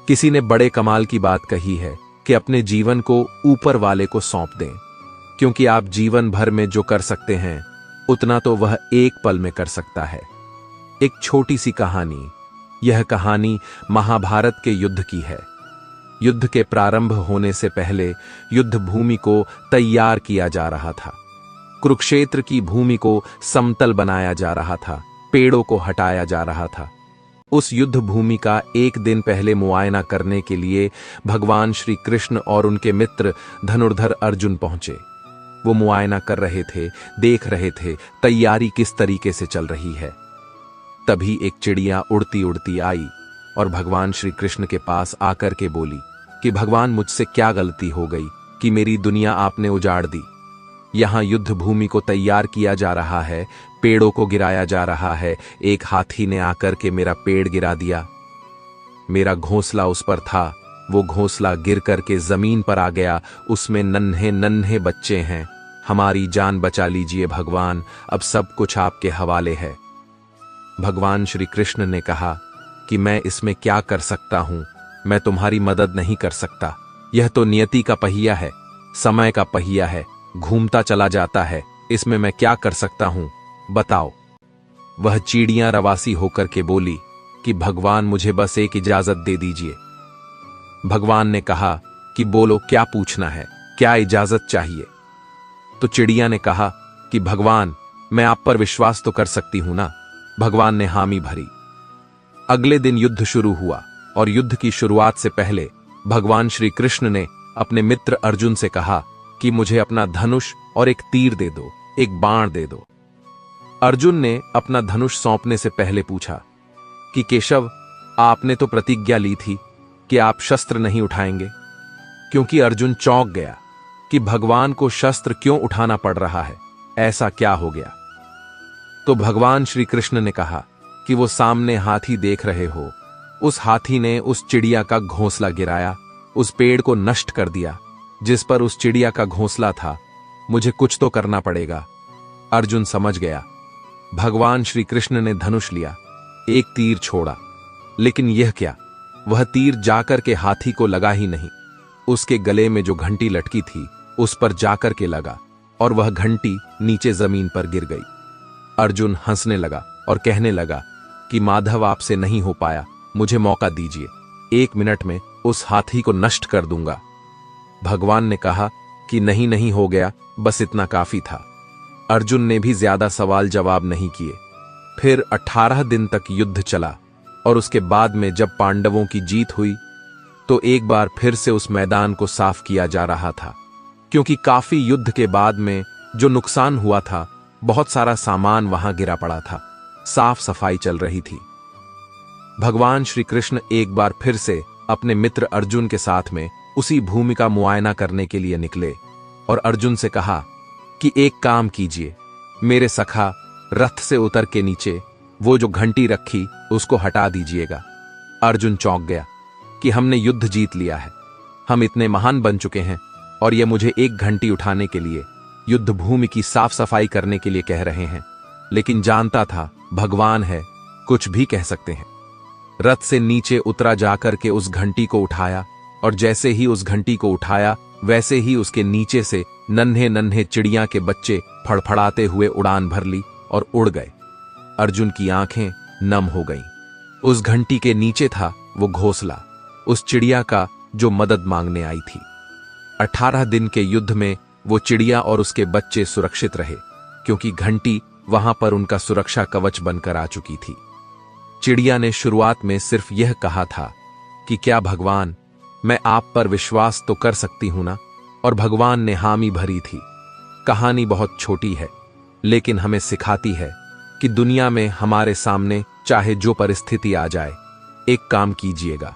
किसी ने बड़े कमाल की बात कही है कि अपने जीवन को ऊपर वाले को सौंप दें, क्योंकि आप जीवन भर में जो कर सकते हैं उतना तो वह एक पल में कर सकता है। एक छोटी सी कहानी। यह कहानी महाभारत के युद्ध की है। युद्ध के प्रारंभ होने से पहले युद्ध भूमि को तैयार किया जा रहा था। कुरुक्षेत्र की भूमि को समतल बनाया जा रहा था, पेड़ों को हटाया जा रहा था। उस युद्ध भूमि का एक दिन पहले मुआयना करने के लिए भगवान श्री कृष्ण और उनके मित्र धनुर्धर अर्जुन पहुंचे। वो मुआयना कर रहे थे, देख रहे थे तैयारी किस तरीके से चल रही है। तभी एक चिड़िया उड़ती उड़ती आई और भगवान श्री कृष्ण के पास आकर के बोली कि भगवान, मुझसे क्या गलती हो गई कि मेरी दुनिया आपने उजाड़ दी। यहां युद्ध भूमि को तैयार किया जा रहा है, पेड़ों को गिराया जा रहा है, एक हाथी ने आकर के मेरा पेड़ गिरा दिया। मेरा घोंसला उस पर था, वो घोंसला गिर करके जमीन पर आ गया, उसमें नन्हे नन्हे बच्चे हैं। हमारी जान बचा लीजिए भगवान, अब सब कुछ आपके हवाले है। भगवान श्री कृष्ण ने कहा कि मैं इसमें क्या कर सकता हूं, मैं तुम्हारी मदद नहीं कर सकता। यह तो नियति का पहिया है, समय का पहिया है, घूमता चला जाता है, इसमें मैं क्या कर सकता हूं, बताओ। वह चिड़िया रवासी होकर के बोली कि भगवान, मुझे बस एक इजाजत दे दीजिए। भगवान ने कहा कि बोलो, क्या पूछना है, क्या इजाजत चाहिए। तो चिड़िया ने कहा कि भगवान, मैं आप पर विश्वास तो कर सकती हूं ना। भगवान ने हामी भरी। अगले दिन युद्ध शुरू हुआ और युद्ध की शुरुआत से पहले भगवान श्री कृष्ण ने अपने मित्र अर्जुन से कहा कि मुझे अपना धनुष और एक तीर दे दो, एक बाण दे दो। अर्जुन ने अपना धनुष सौंपने से पहले पूछा कि केशव, आपने तो प्रतिज्ञा ली थी कि आप शस्त्र नहीं उठाएंगे। क्योंकि अर्जुन चौंक गया कि भगवान को शस्त्र क्यों उठाना पड़ रहा है, ऐसा क्या हो गया। तो भगवान श्री कृष्ण ने कहा कि वो सामने हाथी देख रहे हो, उस हाथी ने उस चिड़िया का घोंसला गिराया, उस पेड़ को नष्ट कर दिया जिस पर उस चिड़िया का घोंसला था। मुझे कुछ तो करना पड़ेगा। अर्जुन समझ गया। भगवान श्री कृष्ण ने धनुष लिया, एक तीर छोड़ा, लेकिन यह क्या, वह तीर जाकर के हाथी को लगा ही नहीं, उसके गले में जो घंटी लटकी थी उस पर जाकर के लगा और वह घंटी नीचे जमीन पर गिर गई। अर्जुन हंसने लगा और कहने लगा कि माधव, आपसे नहीं हो पाया, मुझे मौका दीजिए, 1 मिनट में उस हाथी को नष्ट कर दूंगा। भगवान ने कहा कि नहीं नहीं हो गया, बस इतना काफी था। अर्जुन ने भी ज्यादा सवाल जवाब नहीं किए। फिर 18 दिन तक युद्ध चला और उसके बाद में जब पांडवों की जीत हुई तो एक बार फिर से उस मैदान को साफ किया जा रहा था, क्योंकि काफी युद्ध के बाद में जो नुकसान हुआ था, बहुत सारा सामान वहां गिरा पड़ा था, साफ सफाई चल रही थी। भगवान श्री कृष्ण एक बार फिर से अपने मित्र अर्जुन के साथ में उसी भूमि का मुआयना करने के लिए निकले और अर्जुन से कहा कि एक काम कीजिए, मेरे सखा, रथ से उतर के नीचे वो जो घंटी रखी उसको हटा दीजिएगा। अर्जुन चौंक गया कि हमने युद्ध जीत लिया है, हम इतने महान बन चुके हैं और ये मुझे एक घंटी उठाने के लिए, युद्ध भूमि की साफ सफाई करने के लिए कह रहे हैं। लेकिन जानता था भगवान है, कुछ भी कह सकते हैं। रथ से नीचे उतरा जाकर के उस घंटी को उठाया और जैसे ही उस घंटी को उठाया वैसे ही उसके नीचे से नन्हे नन्हे चिड़िया के बच्चे फड़फड़ाते हुए उड़ान भर ली और उड़ गए। अर्जुन की आंखें नम हो गईं। उस घंटी के नीचे था वो घोंसला उस चिड़िया का जो मदद मांगने आई थी। 18 दिन के युद्ध में वो चिड़िया और उसके बच्चे सुरक्षित रहे, क्योंकि घंटी वहां पर उनका सुरक्षा कवच बनकर आ चुकी थी। चिड़िया ने शुरुआत में सिर्फ यह कहा था कि क्या भगवान, मैं आप पर विश्वास तो कर सकती हूं ना, और भगवान ने हामी भरी थी। कहानी बहुत छोटी है, लेकिन हमें सिखाती है कि दुनिया में हमारे सामने चाहे जो परिस्थिति आ जाए, एक काम कीजिएगा,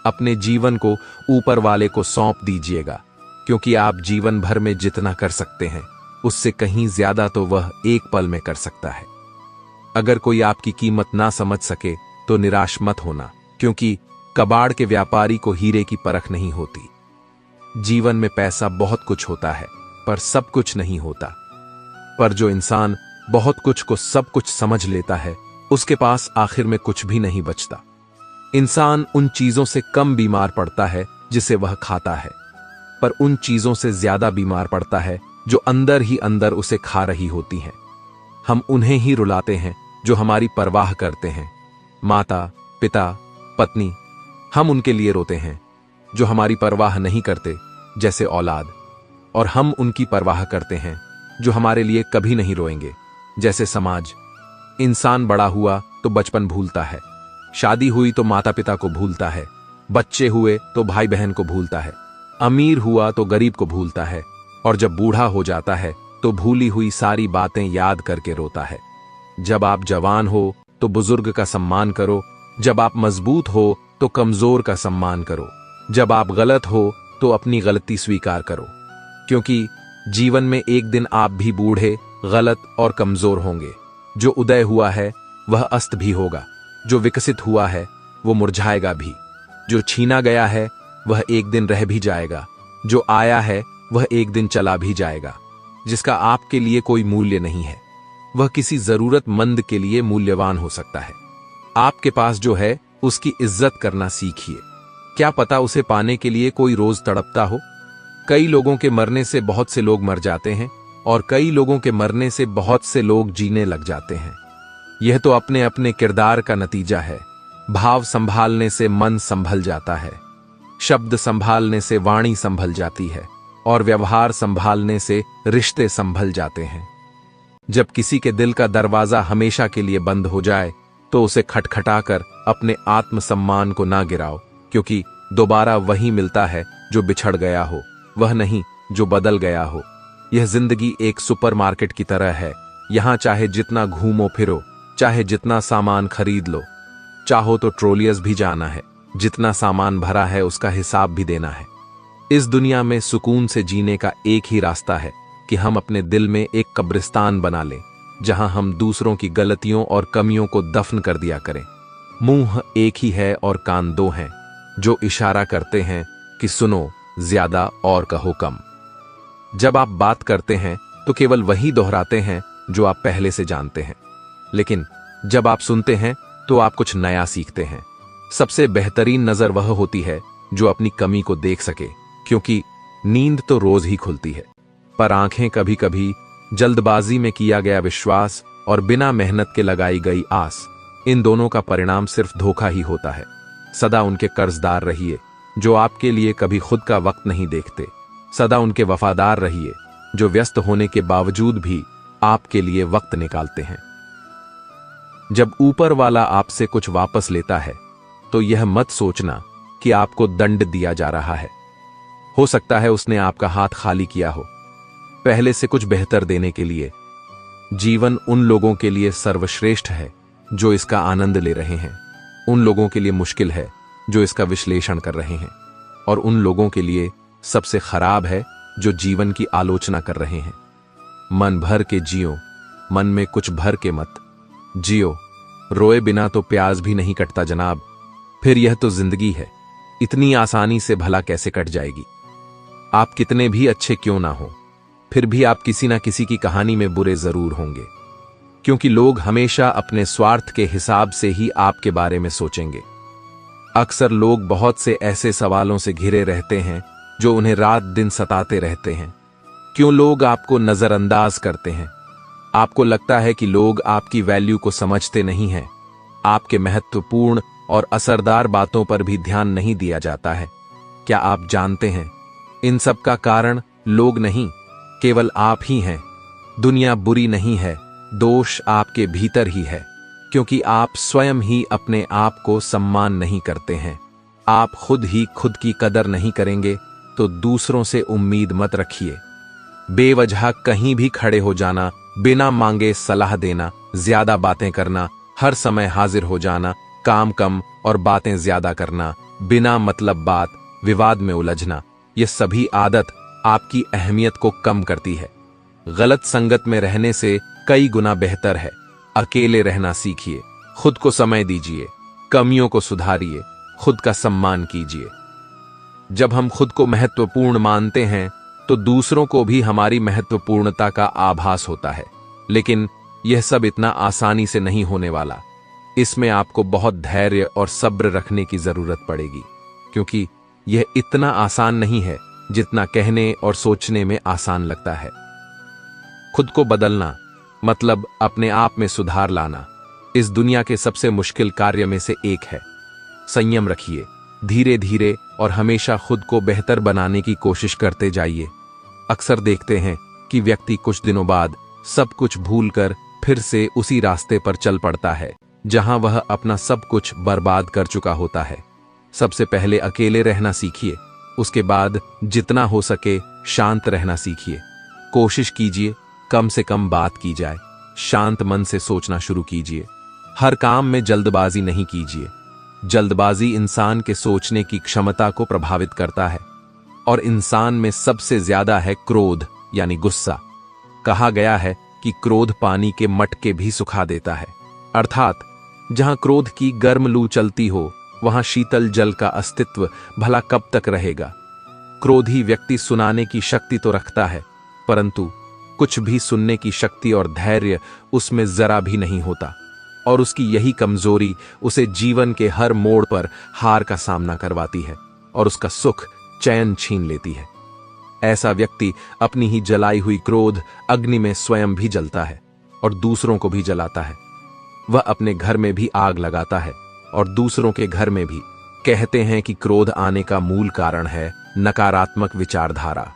अपने जीवन को ऊपर वाले को सौंप दीजिएगा, क्योंकि आप जीवन भर में जितना कर सकते हैं उससे कहीं ज्यादा तो वह एक पल में कर सकता है। अगर कोई आपकी कीमत ना समझ सके तो निराश मत होना, क्योंकि कबाड़ के व्यापारी को हीरे की परख नहीं होती। जीवन में पैसा बहुत कुछ होता है, पर सब कुछ नहीं होता। पर जो इंसान बहुत कुछ को सब कुछ समझ लेता है, उसके पास आखिर में कुछ भी नहीं बचता। इंसान उन चीजों से कम बीमार पड़ता है जिसे वह खाता है, पर उन चीजों से ज्यादा बीमार पड़ता है जो अंदर ही अंदर उसे खा रही होती हैं। हम उन्हें ही रुलाते हैं जो हमारी परवाह करते हैं, माता, पिता, पत्नी। हम उनके लिए रोते हैं जो हमारी परवाह नहीं करते, जैसे औलाद। और हम उनकी परवाह करते हैं जो हमारे लिए कभी नहीं रोएंगे, जैसे समाज। इंसान बड़ा हुआ तो बचपन भूलता है, शादी हुई तो माता पिता को भूलता है, बच्चे हुए तो भाई बहन को भूलता है, अमीर हुआ तो गरीब को भूलता है, और जब बूढ़ा हो जाता है तो भूली हुई सारी बातें याद करके रोता है। जब आप जवान हो तो बुजुर्ग का सम्मान करो, जब आप मजबूत हो तो कमजोर का सम्मान करो, जब आप गलत हो तो अपनी गलती स्वीकार करो, क्योंकि जीवन में एक दिन आप भी बूढ़े, गलत और कमजोर होंगे। जो उदय हुआ है वह अस्त भी होगा, जो विकसित हुआ है वो मुरझाएगा भी, जो छीना गया है वह एक दिन रह भी जाएगा, जो आया है वह एक दिन चला भी जाएगा। जिसका आपके लिए कोई मूल्य नहीं है वह किसी जरूरतमंद के लिए मूल्यवान हो सकता है। आपके पास जो है उसकी इज्जत करना सीखिए, क्या पता उसे पाने के लिए कोई रोज तड़पता हो। कई लोगों के मरने से बहुत से लोग मर जाते हैं, और कई लोगों के मरने से बहुत से लोग जीने लग जाते हैं। यह तो अपने अपने किरदार का नतीजा है। भाव संभालने से मन संभल जाता है, शब्द संभालने से वाणी संभल जाती है, और व्यवहार संभालने से रिश्ते संभल जाते हैं। जब किसी के दिल का दरवाजा हमेशा के लिए बंद हो जाए तो उसे खटखटाकर अपने आत्मसम्मान को ना गिराओ, क्योंकि दोबारा वही मिलता है जो बिछड़ गया हो, वह नहीं जो बदल गया हो। यह जिंदगी एक सुपरमार्केट की तरह है, यहां चाहे जितना घूमो फिरो, चाहे जितना सामान खरीद लो, चाहो तो ट्रोलियर्स भी जाना है, जितना सामान भरा है उसका हिसाब भी देना है। इस दुनिया में सुकून से जीने का एक ही रास्ता है कि हम अपने दिल में एक कब्रिस्तान बना लें, जहां हम दूसरों की गलतियों और कमियों को दफन कर दिया करें। मुंह एक ही है और कान दो हैं, जो इशारा करते हैं कि सुनो ज्यादा और कहो कम। जब आप बात करते हैं तो केवल वही दोहराते हैं जो आप पहले से जानते हैं, लेकिन जब आप सुनते हैं तो आप कुछ नया सीखते हैं। सबसे बेहतरीन नजर वह होती है जो अपनी कमी को देख सके, क्योंकि नींद तो रोज ही खुलती है, पर आंखें कभी कभी जल्दबाजी में किया गया विश्वास और बिना मेहनत के लगाई गई आस, इन दोनों का परिणाम सिर्फ धोखा ही होता है। सदा उनके कर्जदार रहिए जो आपके लिए कभी खुद का वक्त नहीं देखते। सदा उनके वफादार रहिए जो व्यस्त होने के बावजूद भी आपके लिए वक्त निकालते हैं। जब ऊपर वाला आपसे कुछ वापस लेता है तो यह मत सोचना कि आपको दंड दिया जा रहा है। हो सकता है उसने आपका हाथ खाली किया हो, पहले से कुछ बेहतर देने के लिए। जीवन उन लोगों के लिए सर्वश्रेष्ठ है जो इसका आनंद ले रहे हैं, उन लोगों के लिए मुश्किल है जो इसका विश्लेषण कर रहे हैं, और उन लोगों के लिए सबसे खराब है जो जीवन की आलोचना कर रहे हैं। मन भर के जियो, मन में कुछ भर के मत जियो। रोए बिना तो प्याज भी नहीं कटता जनाब। फिर यह तो जिंदगी है, इतनी आसानी से भला कैसे कट जाएगी। आप कितने भी अच्छे क्यों ना हो, फिर भी आप किसी ना किसी की कहानी में बुरे जरूर होंगे, क्योंकि लोग हमेशा अपने स्वार्थ के हिसाब से ही आपके बारे में सोचेंगे। अक्सर लोग बहुत से ऐसे सवालों से घिरे रहते हैं जो उन्हें रात दिन सताते रहते हैं। क्यों लोग आपको नजरअंदाज करते हैं? आपको लगता है कि लोग आपकी वैल्यू को समझते नहीं हैं। आपके महत्वपूर्ण और असरदार बातों पर भी ध्यान नहीं दिया जाता है। क्या आप जानते हैं, इन सब का कारण लोग नहीं, केवल आप ही हैं। दुनिया बुरी नहीं है, दोष आपके भीतर ही है, क्योंकि आप स्वयं ही अपने आप को सम्मान नहीं करते हैं। आप खुद ही खुद की कदर नहीं करेंगे तो दूसरों से उम्मीद मत रखिए। बेवजह कहीं भी खड़े हो जाना, बिना मांगे सलाह देना, ज्यादा बातें करना, हर समय हाजिर हो जाना, काम कम और बातें ज्यादा करना, बिना मतलब बात विवाद में उलझना, ये सभी आदत आपकी अहमियत को कम करती है। गलत संगत में रहने से कई गुना बेहतर है अकेले रहना सीखिए। खुद को समय दीजिए, कमियों को सुधारिए, खुद का सम्मान कीजिए। जब हम खुद को महत्वपूर्ण मानते हैं तो दूसरों को भी हमारी महत्वपूर्णता का आभास होता है, लेकिन यह सब इतना आसानी से नहीं होने वाला। इसमें आपको बहुत धैर्य और सब्र रखने की जरूरत पड़ेगी, क्योंकि यह इतना आसान नहीं है जितना कहने और सोचने में आसान लगता है। खुद को बदलना मतलब अपने आप में सुधार लाना इस दुनिया के सबसे मुश्किल कार्य में से एक है। संयम रखिए, धीरे धीरे और हमेशा खुद को बेहतर बनाने की कोशिश करते जाइए। अक्सर देखते हैं कि व्यक्ति कुछ दिनों बाद सब कुछ भूलकर फिर से उसी रास्ते पर चल पड़ता है जहां वह अपना सब कुछ बर्बाद कर चुका होता है। सबसे पहले अकेले रहना सीखिए, उसके बाद जितना हो सके शांत रहना सीखिए। कोशिश कीजिए कम से कम बात की जाए, शांत मन से सोचना शुरू कीजिए। हर काम में जल्दबाजी नहीं कीजिए। जल्दबाजी इंसान के सोचने की क्षमता को प्रभावित करता है, और इंसान में सबसे ज्यादा है क्रोध यानी गुस्सा। कहा गया है कि क्रोध पानी के मटके भी सुखा देता है, अर्थात जहां क्रोध की गर्म लू चलती हो वहां शीतल जल का अस्तित्व भला कब तक रहेगा। क्रोधी व्यक्ति सुनाने की शक्ति तो रखता है, परंतु कुछ भी सुनने की शक्ति और धैर्य उसमें जरा भी नहीं होता, और उसकी यही कमजोरी उसे जीवन के हर मोड़ पर हार का सामना करवाती है और उसका सुख चैन छीन लेती है। ऐसा व्यक्ति अपनी ही जलाई हुई क्रोध अग्नि में स्वयं भी जलता है और दूसरों को भी जलाता है। वह अपने घर में भी आग लगाता है और दूसरों के घर में भी। कहते हैं कि क्रोध आने का मूल कारण है नकारात्मक विचारधारा।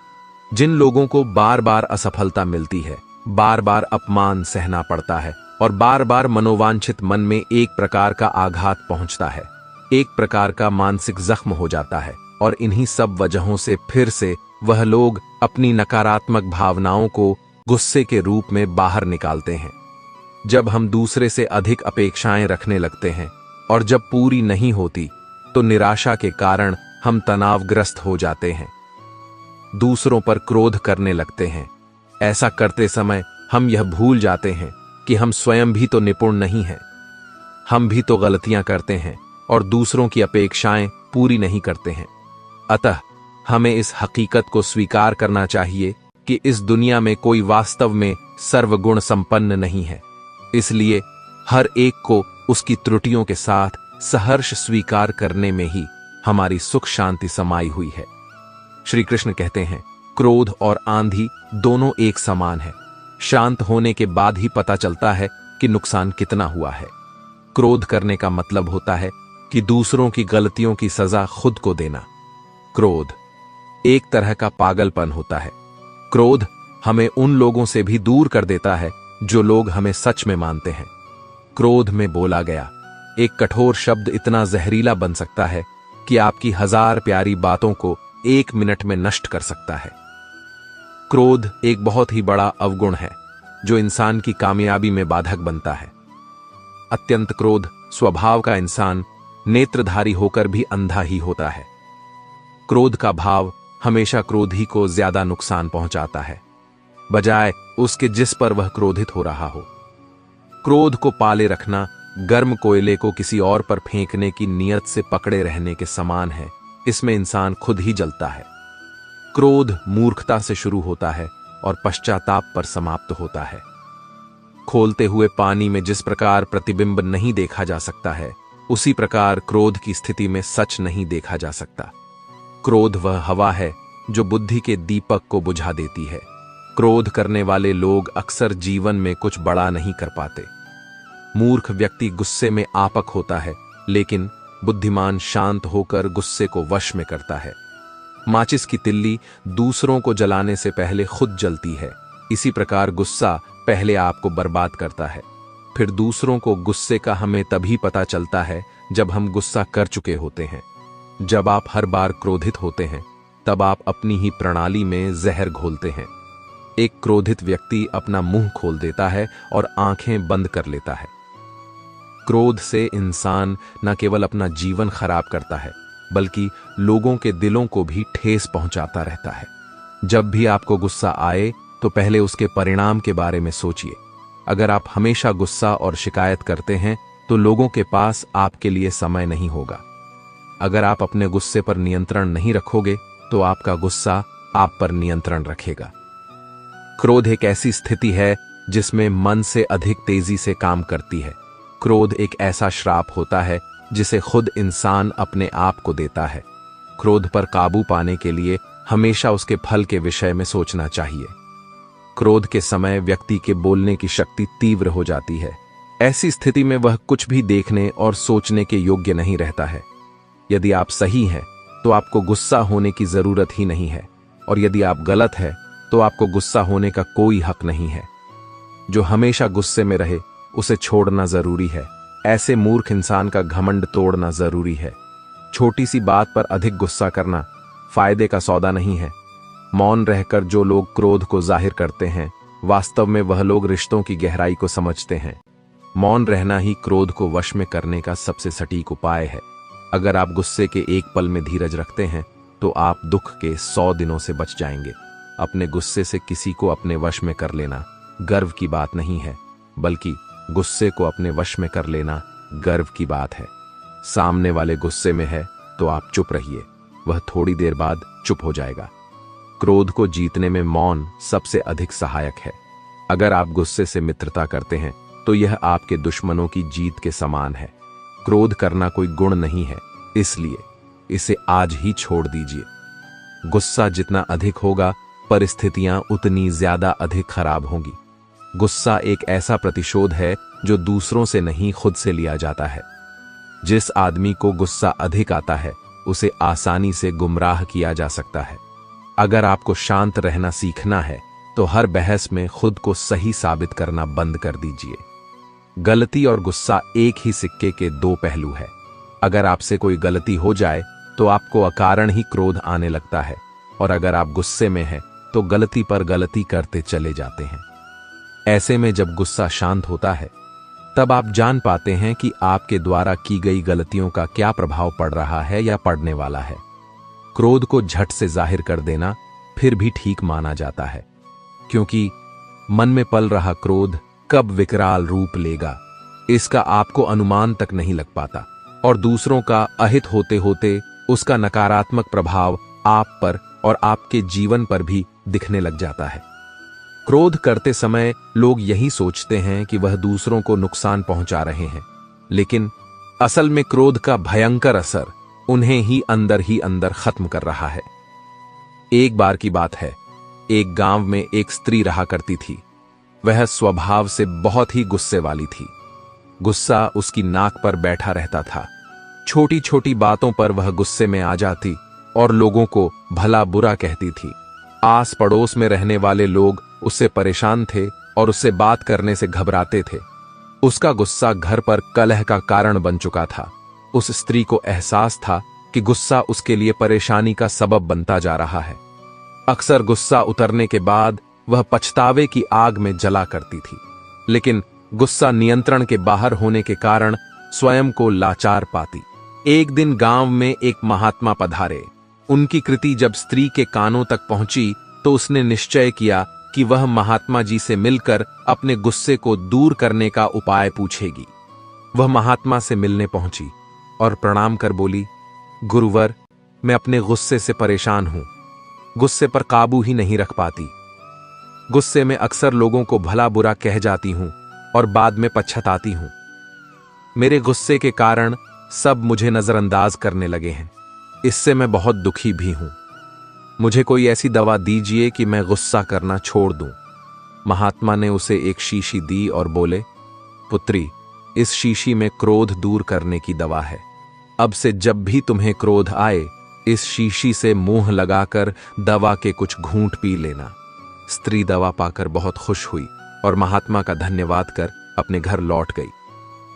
जिन लोगों को बार बार असफलता मिलती है, बार बार अपमान सहना पड़ता है और बार बार मनोवांछित मन में एक प्रकार का आघात पहुंचता है, एक प्रकार का मानसिक जख्म हो जाता है, और इन्हीं सब वजहों से फिर से वह लोग अपनी नकारात्मक भावनाओं को गुस्से के रूप में बाहर निकालते हैं। जब हम दूसरे से अधिक अपेक्षाएं रखने लगते हैं और जब पूरी नहीं होती तो निराशा के कारण हम तनावग्रस्त हो जाते हैं, दूसरों पर क्रोध करने लगते हैं। ऐसा करते समय हम यह भूल जाते हैं कि हम स्वयं भी तो निपुण नहीं हैं। हम भी तो गलतियां करते हैं और दूसरों की अपेक्षाएं पूरी नहीं करते हैं। अतः हमें इस हकीकत को स्वीकार करना चाहिए कि इस दुनिया में कोई वास्तव में सर्वगुण संपन्न नहीं है। इसलिए हर एक को उसकी त्रुटियों के साथ सहर्ष स्वीकार करने में ही हमारी सुख शांति समाई हुई है। श्री कृष्ण कहते हैं, क्रोध और आंधी दोनों एक समान है। शांत होने के बाद ही पता चलता है कि नुकसान कितना हुआ है। क्रोध करने का मतलब होता है कि दूसरों की गलतियों की सजा खुद को देना। क्रोध एक तरह का पागलपन होता है। क्रोध हमें उन लोगों से भी दूर कर देता है जो लोग हमें सच में मानते हैं। क्रोध में बोला गया एक कठोर शब्द इतना जहरीला बन सकता है कि आपकी 1000 प्यारी बातों को 1 मिनट में नष्ट कर सकता है। क्रोध एक बहुत ही बड़ा अवगुण है जो इंसान की कामयाबी में बाधक बनता है। अत्यंत क्रोध स्वभाव का इंसान नेत्रधारी होकर भी अंधा ही होता है। क्रोध का भाव हमेशा क्रोधी को ज्यादा नुकसान पहुंचाता है, बजाय उसके जिस पर वह क्रोधित हो रहा हो। क्रोध को पाले रखना गर्म कोयले को किसी और पर फेंकने की नियत से पकड़े रहने के समान है। इसमें इंसान खुद ही जलता है। क्रोध मूर्खता से शुरू होता है और पश्चाताप पर समाप्त होता है। खोलते हुए पानी में जिस प्रकार प्रतिबिंब नहीं देखा जा सकता है, उसी प्रकार क्रोध की स्थिति में सच नहीं देखा जा सकता। क्रोध वह हवा है जो बुद्धि के दीपक को बुझा देती है। क्रोध करने वाले लोग अक्सर जीवन में कुछ बड़ा नहीं कर पाते। मूर्ख व्यक्ति गुस्से में आपक होता है, लेकिन बुद्धिमान शांत होकर गुस्से को वश में करता है। माचिस की तिल्ली दूसरों को जलाने से पहले खुद जलती है। इसी प्रकार गुस्सा पहले आपको बर्बाद करता है, फिर दूसरों को। गुस्से का हमें तभी पता चलता है जब हम गुस्सा कर चुके होते हैं। जब आप हर बार क्रोधित होते हैं, तब आप अपनी ही प्रणाली में जहर घोलते हैं। एक क्रोधित व्यक्ति अपना मुंह खोल देता है और आंखें बंद कर लेता है। क्रोध से इंसान न केवल अपना जीवन खराब करता है, बल्कि लोगों के दिलों को भी ठेस पहुंचाता रहता है। जब भी आपको गुस्सा आए तो पहले उसके परिणाम के बारे में सोचिए। अगर आप हमेशा गुस्सा और शिकायत करते हैं तो लोगों के पास आपके लिए समय नहीं होगा। अगर आप अपने गुस्से पर नियंत्रण नहीं रखोगे तो आपका गुस्सा आप पर नियंत्रण रखेगा। क्रोध एक ऐसी स्थिति है जिसमें मन से अधिक तेजी से काम करती है। क्रोध एक ऐसा श्राप होता है जिसे खुद इंसान अपने आप को देता है। क्रोध पर काबू पाने के लिए हमेशा उसके फल के विषय में सोचना चाहिए। क्रोध के समय व्यक्ति के बोलने की शक्ति तीव्र हो जाती है। ऐसी स्थिति में वह कुछ भी देखने और सोचने के योग्य नहीं रहता है। यदि आप सही हैं तो आपको गुस्सा होने की जरूरत ही नहीं है, और यदि आप गलत हैं तो आपको गुस्सा होने का कोई हक नहीं है। जो हमेशा गुस्से में रहे उसे छोड़ना जरूरी है। ऐसे मूर्ख इंसान का घमंड तोड़ना जरूरी है। छोटी सी बात पर अधिक गुस्सा करना फायदे का सौदा नहीं है। मौन रहकर जो लोग क्रोध को जाहिर करते हैं, वास्तव में वह लोग रिश्तों की गहराई को समझते हैं। मौन रहना ही क्रोध को वश में करने का सबसे सटीक उपाय है। अगर आप गुस्से के एक पल में धीरज रखते हैं तो आप दुख के 100 दिनों से बच जाएंगे। अपने गुस्से से किसी को अपने वश में कर लेना गर्व की बात नहीं है, बल्कि गुस्से को अपने वश में कर लेना गर्व की बात है। सामने वाले गुस्से में है तो आप चुप रहिए, वह थोड़ी देर बाद चुप हो जाएगा। क्रोध को जीतने में मौन सबसे अधिक सहायक है। अगर आप गुस्से से मित्रता करते हैं तो यह आपके दुश्मनों की जीत के समान है। क्रोध करना कोई गुण नहीं है, इसलिए इसे आज ही छोड़ दीजिए। गुस्सा जितना अधिक होगा, परिस्थितियां उतनी ज्यादा अधिक खराब होंगी। गुस्सा एक ऐसा प्रतिशोध है जो दूसरों से नहीं, खुद से लिया जाता है। जिस आदमी को गुस्सा अधिक आता है उसे आसानी से गुमराह किया जा सकता है। अगर आपको शांत रहना सीखना है तो हर बहस में खुद को सही साबित करना बंद कर दीजिए। गलती और गुस्सा एक ही सिक्के के दो पहलू है। अगर आपसे कोई गलती हो जाए तो आपको अकारण ही क्रोध आने लगता है, और अगर आप गुस्से में हैं तो गलती पर गलती करते चले जाते हैं। ऐसे में जब गुस्सा शांत होता है तब आप जान पाते हैं कि आपके द्वारा की गई गलतियों का क्या प्रभाव पड़ रहा है या पड़ने वाला है। क्रोध को झट से जाहिर कर देना फिर भी ठीक माना जाता है, क्योंकि मन में पल रहा क्रोध कब विकराल रूप लेगा इसका आपको अनुमान तक नहीं लग पाता, और दूसरों का अहित होते होते उसका नकारात्मक प्रभाव आप पर और आपके जीवन पर भी दिखने लग जाता है। क्रोध करते समय लोग यही सोचते हैं कि वह दूसरों को नुकसान पहुंचा रहे हैं, लेकिन असल में क्रोध का भयंकर असर उन्हें ही अंदर खत्म कर रहा है। एक बार की बात है, एक गांव में एक स्त्री रहा करती थी। वह स्वभाव से बहुत ही गुस्से वाली थी। गुस्सा उसकी नाक पर बैठा रहता था। छोटी छोटी बातों पर वह गुस्से में आ जाती और लोगों को भला बुरा कहती थी। आस पड़ोस में रहने वाले लोग उससे परेशान थे और उससे बात करने से घबराते थे। उसका गुस्सा घर पर कलह का कारण बन चुका था। उस स्त्री को एहसास था कि गुस्सा उसके लिए परेशानी का सबब बनता जा रहा है। अक्सर गुस्सा उतरने के बाद वह पछतावे की आग में जला करती थी, लेकिन गुस्सा नियंत्रण के बाहर होने के कारण स्वयं को लाचार पाती। एक दिन गांव में एक महात्मा पधारे। उनकी कृति जब स्त्री के कानों तक पहुंची तो उसने निश्चय किया कि वह महात्मा जी से मिलकर अपने गुस्से को दूर करने का उपाय पूछेगी। वह महात्मा से मिलने पहुंची और प्रणाम कर बोली, गुरुवर, मैं अपने गुस्से से परेशान हूं। गुस्से पर काबू ही नहीं रख पाती। गुस्से में अक्सर लोगों को भला बुरा कह जाती हूं और बाद में पछताती हूं। मेरे गुस्से के कारण सब मुझे नजरअंदाज करने लगे हैं। इससे मैं बहुत दुखी भी हूं। मुझे कोई ऐसी दवा दीजिए कि मैं गुस्सा करना छोड़ दूं। महात्मा ने उसे एक शीशी दी और बोले, पुत्री, इस शीशी में क्रोध दूर करने की दवा है। अब से जब भी तुम्हें क्रोध आए, इस शीशी से मुंह लगाकर दवा के कुछ घूंट पी लेना। स्त्री दवा पाकर बहुत खुश हुई और महात्मा का धन्यवाद कर अपने घर लौट गई।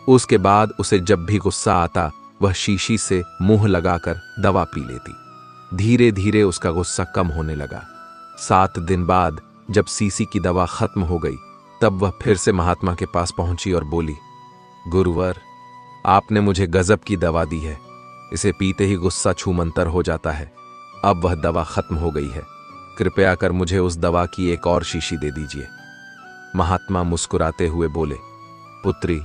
उसके बाद उसे जब भी गुस्सा आता वह शीशी से मुंह लगाकर दवा पी लेती। धीरे धीरे उसका गुस्सा कम होने लगा। 7 दिन बाद जब शीशी की दवा खत्म हो गई तब वह फिर से महात्मा के पास पहुंची और बोली, गुरुवर, आपने मुझे गजब की दवा दी है। इसे पीते ही गुस्सा छूमंतर हो जाता है। अब वह दवा खत्म हो गई है। कृपया कर मुझे उस दवा की एक और शीशी दे दीजिए। महात्मा मुस्कुराते हुए बोले, पुत्री,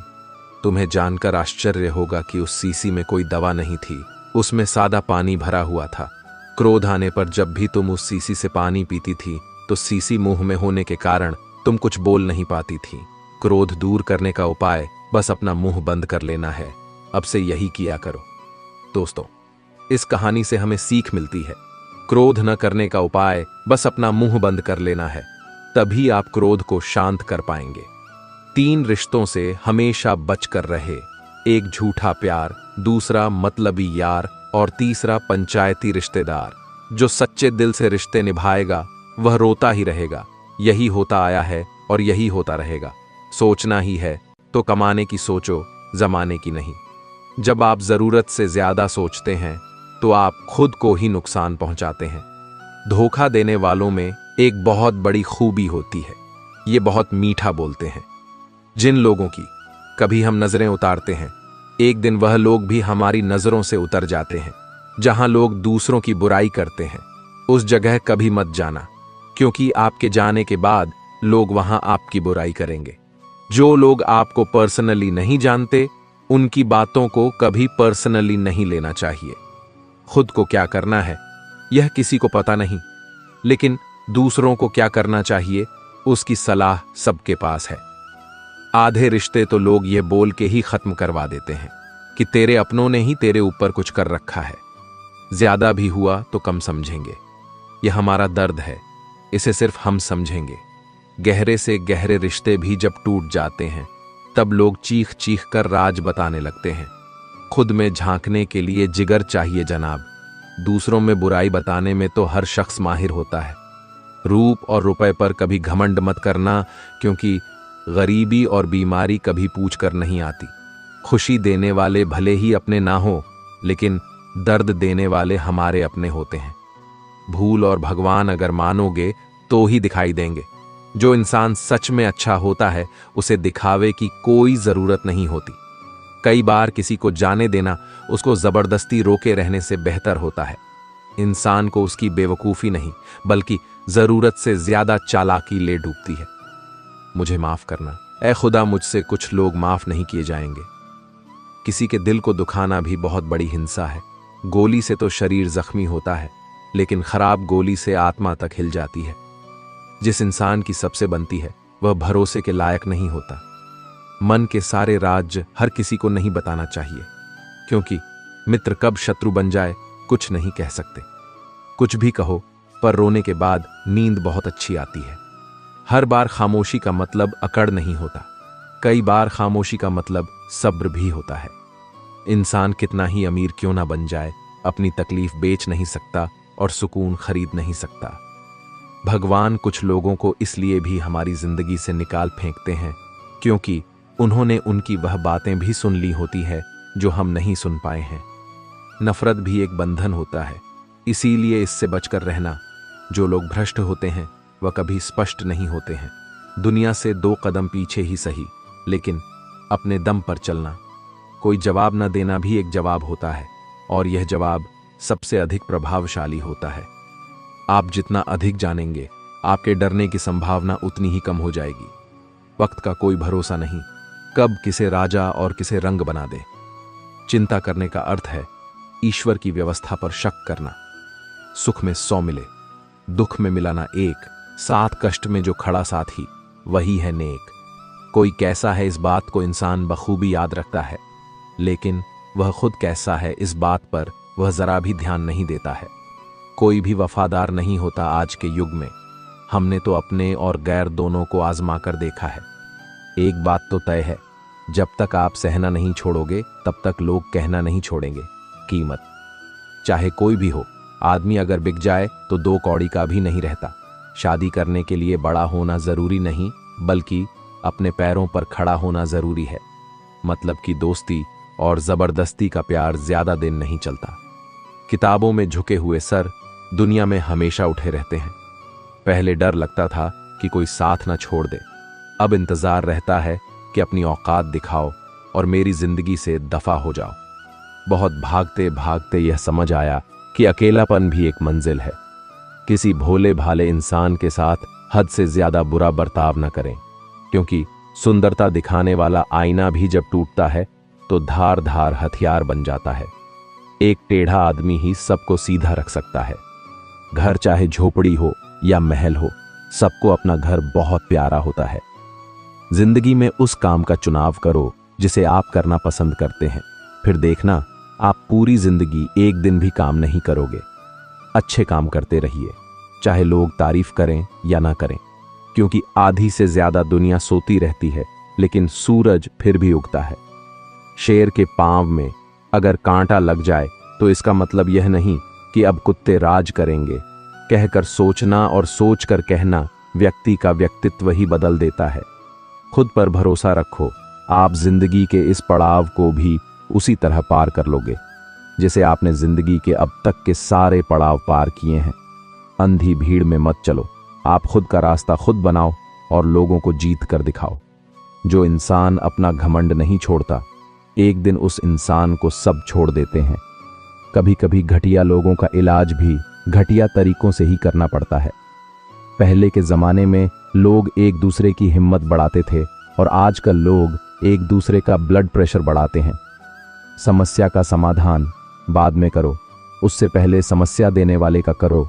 तुम्हें जानकर आश्चर्य होगा कि उस शीशी में कोई दवा नहीं थी। उसमें सादा पानी भरा हुआ था। क्रोध आने पर जब भी तुम उस शीशी से पानी पीती थी तो शीशी मुंह में होने के कारण तुम कुछ बोल नहीं पाती थी। क्रोध दूर करने का उपाय बस अपना मुंह बंद कर लेना है। अब से यही किया करो। दोस्तों, इस कहानी से हमें सीख मिलती है, क्रोध न करने का उपाय बस अपना मुंह बंद कर लेना है। तभी आप क्रोध को शांत कर पाएंगे। 3 रिश्तों से हमेशा बचकर रहे। एक झूठा प्यार, दूसरा मतलबी यार और तीसरा पंचायती रिश्तेदार। जो सच्चे दिल से रिश्ते निभाएगा वह रोता ही रहेगा। यही होता आया है और यही होता रहेगा। सोचना ही है तो कमाने की सोचो, जमाने की नहीं। जब आप जरूरत से ज्यादा सोचते हैं तो आप खुद को ही नुकसान पहुंचाते हैं। धोखा देने वालों में एक बहुत बड़ी खूबी होती है, ये बहुत मीठा बोलते हैं। जिन लोगों की कभी हम नजरें उतारते हैं, एक दिन वह लोग भी हमारी नजरों से उतर जाते हैं। जहां लोग दूसरों की बुराई करते हैं, उस जगह कभी मत जाना, क्योंकि आपके जाने के बाद लोग वहां आपकी बुराई करेंगे। जो लोग आपको पर्सनली नहीं जानते, उनकी बातों को कभी पर्सनली नहीं लेना चाहिए। खुद को क्या करना है यह किसी को पता नहीं, लेकिन दूसरों को क्या करना चाहिए उसकी सलाह सबके पास है। आधे रिश्ते तो लोग ये बोल के ही खत्म करवा देते हैं कि तेरे अपनों ने ही तेरे ऊपर कुछ कर रखा है। ज्यादा भी हुआ तो कम समझेंगे। यह हमारा दर्द है, इसे सिर्फ हम समझेंगे। गहरे से गहरे रिश्ते भी जब टूट जाते हैं, तब लोग चीख चीख कर राज बताने लगते हैं। खुद में झांकने के लिए जिगर चाहिए जनाब। दूसरों में बुराई बताने में तो हर शख्स माहिर होता है। रूप और रुपए पर कभी घमंड मत करना, क्योंकि गरीबी और बीमारी कभी पूछ कर नहीं आती। खुशी देने वाले भले ही अपने ना हो, लेकिन दर्द देने वाले हमारे अपने होते हैं। भूल और भगवान अगर मानोगे तो ही दिखाई देंगे। जो इंसान सच में अच्छा होता है, उसे दिखावे की कोई जरूरत नहीं होती। कई बार किसी को जाने देना उसको जबरदस्ती रोके रहने से बेहतर होता है। इंसान को उसकी बेवकूफी नहीं, बल्कि जरूरत से ज्यादा चालाकी ले डूबती है। मुझे माफ करना, ऐ खुदा मुझसे कुछ लोग माफ नहीं किए जाएंगे। किसी के दिल को दुखाना भी बहुत बड़ी हिंसा है। गोली से तो शरीर जख्मी होता है, लेकिन खराब गोली से आत्मा तक हिल जाती है। जिस इंसान की सबसे बनती है, वह भरोसे के लायक नहीं होता। मन के सारे राज हर किसी को नहीं बताना चाहिए, क्योंकि मित्र कब शत्रु बन जाए कुछ नहीं कह सकते। कुछ भी कहो, पर रोने के बाद नींद बहुत अच्छी आती है। हर बार खामोशी का मतलब अकड़ नहीं होता। कई बार खामोशी का मतलब सब्र भी होता है। इंसान कितना ही अमीर क्यों ना बन जाए, अपनी तकलीफ बेच नहीं सकता और सुकून खरीद नहीं सकता। भगवान कुछ लोगों को इसलिए भी हमारी जिंदगी से निकाल फेंकते हैं, क्योंकि उन्होंने उनकी वह बातें भी सुन ली होती है जो हम नहीं सुन पाए हैं। नफरत भी एक बंधन होता है, इसीलिए इससे बचकर रहना। जो लोग भ्रष्ट होते हैं वह कभी स्पष्ट नहीं होते हैं। दुनिया से 2 कदम पीछे ही सही, लेकिन अपने दम पर चलना। कोई जवाब न देना भी एक जवाब होता है, और यह जवाब सबसे अधिक प्रभावशाली होता है। आप जितना अधिक जानेंगे, आपके डरने की संभावना उतनी ही कम हो जाएगी। वक्त का कोई भरोसा नहीं, कब किसे राजा और किसे रंग बना दे। चिंता करने का अर्थ है ईश्वर की व्यवस्था पर शक करना। सुख में 100 मिले, दुख में मिलाना 1। 7 कष्ट में जो खड़ा साथी, वही है नेक। कोई कैसा है इस बात को इंसान बखूबी याद रखता है, लेकिन वह खुद कैसा है इस बात पर वह जरा भी ध्यान नहीं देता है। कोई भी वफादार नहीं होता आज के युग में। हमने तो अपने और गैर दोनों को आजमा कर देखा है। एक बात तो तय है, जब तक आप सहना नहीं छोड़ोगे, तब तक लोग कहना नहीं छोड़ेंगे। कीमत चाहे कोई भी हो, आदमी अगर बिक जाए तो 2 कौड़ी का भी नहीं रहता। शादी करने के लिए बड़ा होना जरूरी नहीं, बल्कि अपने पैरों पर खड़ा होना जरूरी है। मतलब कि दोस्ती और जबरदस्ती का प्यार ज्यादा दिन नहीं चलता। किताबों में झुके हुए सर दुनिया में हमेशा उठे रहते हैं। पहले डर लगता था कि कोई साथ न छोड़ दे, अब इंतजार रहता है कि अपनी औकात दिखाओ और मेरी जिंदगी से दफा हो जाओ। बहुत भागते भागते यह समझ आया कि अकेलापन भी एक मंजिल है। किसी भोले भाले इंसान के साथ हद से ज्यादा बुरा बर्ताव न करें, क्योंकि सुंदरता दिखाने वाला आईना भी जब टूटता है तो धार धार हथियार बन जाता है। एक टेढ़ा आदमी ही सबको सीधा रख सकता है। घर चाहे झोपड़ी हो या महल हो, सबको अपना घर बहुत प्यारा होता है। जिंदगी में उस काम का चुनाव करो जिसे आप करना पसंद करते हैं। फिर देखना, आप पूरी जिंदगी एक दिन भी काम नहीं करोगे। अच्छे काम करते रहिए, चाहे लोग तारीफ करें या ना करें, क्योंकि आधी से ज्यादा दुनिया सोती रहती है, लेकिन सूरज फिर भी उगता है। शेर के पांव में अगर कांटा लग जाए तो इसका मतलब यह नहीं कि अब कुत्ते राज करेंगे। कहकर सोचना और सोचकर कहना व्यक्ति का व्यक्तित्व ही बदल देता है। खुद पर भरोसा रखो, आप जिंदगी के इस पड़ाव को भी उसी तरह पार कर लोगे जैसे आपने जिंदगी के अब तक के सारे पड़ाव पार किए हैं। अंधी भीड़ में मत चलो, आप खुद का रास्ता खुद बनाओ और लोगों को जीत कर दिखाओ। जो इंसान अपना घमंड नहीं छोड़ता, एक दिन उस इंसान को सब छोड़ देते हैं। कभी कभी घटिया लोगों का इलाज भी घटिया तरीकों से ही करना पड़ता है। पहले के जमाने में लोग एक दूसरे की हिम्मत बढ़ाते थे और आजकल लोग एक दूसरे का ब्लड प्रेशर बढ़ाते हैं। समस्या का समाधान बाद में करो, उससे पहले समस्या देने वाले का करो।